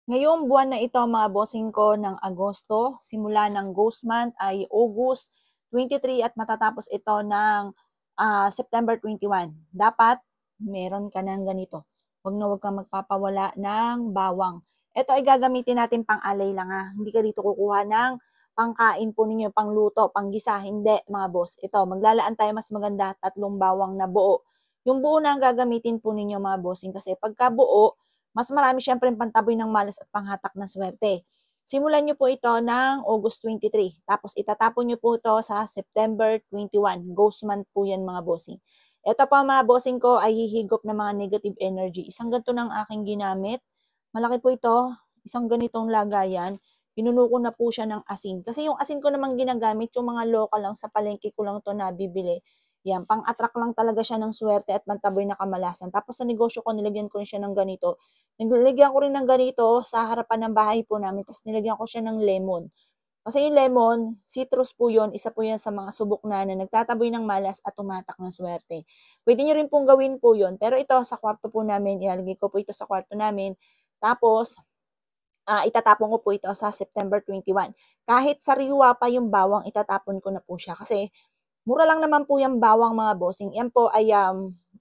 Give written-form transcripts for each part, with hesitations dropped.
Ngayong buwan na ito mga bossing ko ng Agosto, simula ng Ghost Month ay August 23 at matatapos ito ng September 21. Dapat meron ka ng ganito. Huwag kang magpapawala ng bawang. Ito ay gagamitin natin pang alay lang ha. Hindi ka dito kukuha ng pangkain po ninyo, pangluto, panggisa. Hindi mga boss. Ito, maglalaan tayo mas maganda, 3 bawang na buo. Yung buo na ang gagamitin po ninyo mga bossing kasi pagka buo, mas marami syempre pantaboy ng malas at panghatak ng swerte. Simulan nyo po ito ng August 23. Tapos itatapon nyo po ito sa September 21. Ghost month po yan mga bossing. Ito pa mga bossing ko ay hihigop ng mga negative energy. Isang ganito ng aking ginamit. Malaki po ito. Isang ganitong lagayan. Pinuno ko na po siya ng asin. Kasi yung asin ko namang ginagamit, yung mga local lang sa palengke ko lang ito nabibili. Yan, pang-attract lang talaga siya ng swerte at pantaboy na kamalasan. Tapos sa negosyo ko, nilagyan ko rin siya ng ganito. Nilagyan ko rin ng ganito sa harapan ng bahay po namin. Tapos nilagyan ko siya ng lemon. Kasi yung lemon, citrus po yun. Isa po yan sa mga subok na nagtataboy ng malas at tumatak ng swerte. Pwede nyo rin pong gawin po yun. Pero ito sa kwarto po namin, ilalagay ko po ito sa kwarto namin. Tapos, itatapon ko po ito sa September 21. Kahit sariwa pa yung bawang, itatapon ko na po siya. Kasi mura lang naman po yung bawang mga bossing. Yan po ay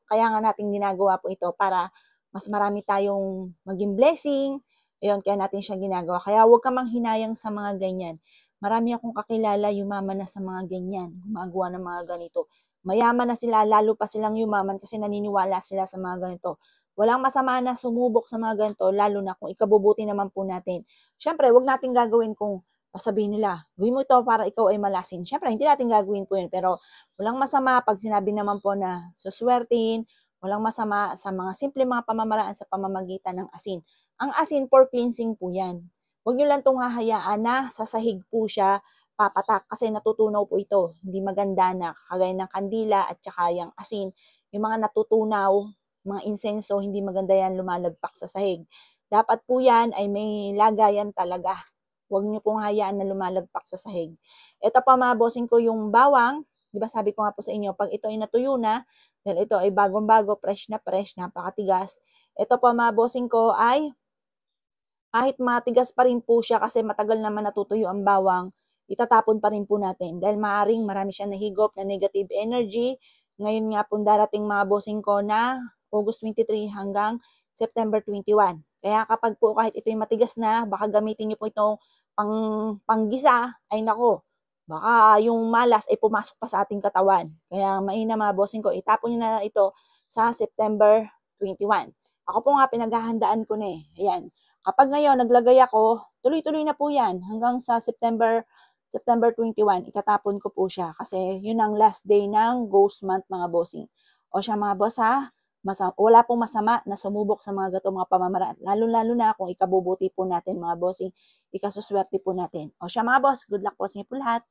kaya nga natin ginagawa po ito para mas marami tayong maging blessing. Ayun, kaya natin siya ginagawa. Kaya huwag ka manghinayang sa mga ganyan. Marami akong kakilala yumaman na sa mga ganyan. Gumagawa ng mga ganito. Mayaman na sila, lalo pa silang yumaman kasi naniniwala sila sa mga ganito. Walang masama na sumubok sa mga ganito, lalo na kung ikabubuti naman po natin. Siyempre, huwag natin gagawin kung sabihin nila, gawin mo ito para ikaw ay malasin. Siyempre, hindi natin gagawin po yun. Pero walang masama pag sinabi naman po na suswertin, walang masama sa mga simple mga pamamaraan sa pamamagitan ng asin. Ang asin for cleansing po yan. Huwag nyo lang itong hahayaan na sa sahig po siya papatak kasi natutunaw po ito. Hindi maganda na kagaya ng kandila at saka yung asin. Yung mga natutunaw, mga insenso, hindi maganda yan lumalagpak sa sahig. Dapat po yan ay may lagayan talaga. Huwag niyo pong hayaan na lumalagpak sa sahig. Ito pa mga bossing ko yung bawang. Di ba sabi ko nga po sa inyo, pag ito ay natuyo na, dahil ito ay bagong-bago, fresh, napakatigas. Ito pa mga bossing ko ay kahit matigas pa rin po siya kasi matagal naman natutuyo ang bawang, itatapon pa rin po natin. Dahil maaring marami siyang nahigop na negative energy. Ngayon nga po darating mga bossing ko na August 23 hanggang September 21. Kaya kapag po kahit ito yung matigas na, baka gamitin niyo po ito panggisa, ay nako, baka yung malas ay pumasok pa sa ating katawan. Kaya mainam mga bossing ko, itapon niyo na ito sa September 21. Ako po nga pinaghahandaan ko na eh. Ayan. Kapag ngayon naglagay ako, tuloy-tuloy na po yan hanggang sa September 21, itatapon ko po siya kasi yun ang last day ng ghost month mga bossing. O siya mga boss ha, wala pong masama na sumubok sa mga gato mga pamamaraan. Lalo-lalo na kung ikabubuti po natin mga bossing, ikasuswerte po natin. O siya mga boss, good luck po sa inyo po lahat.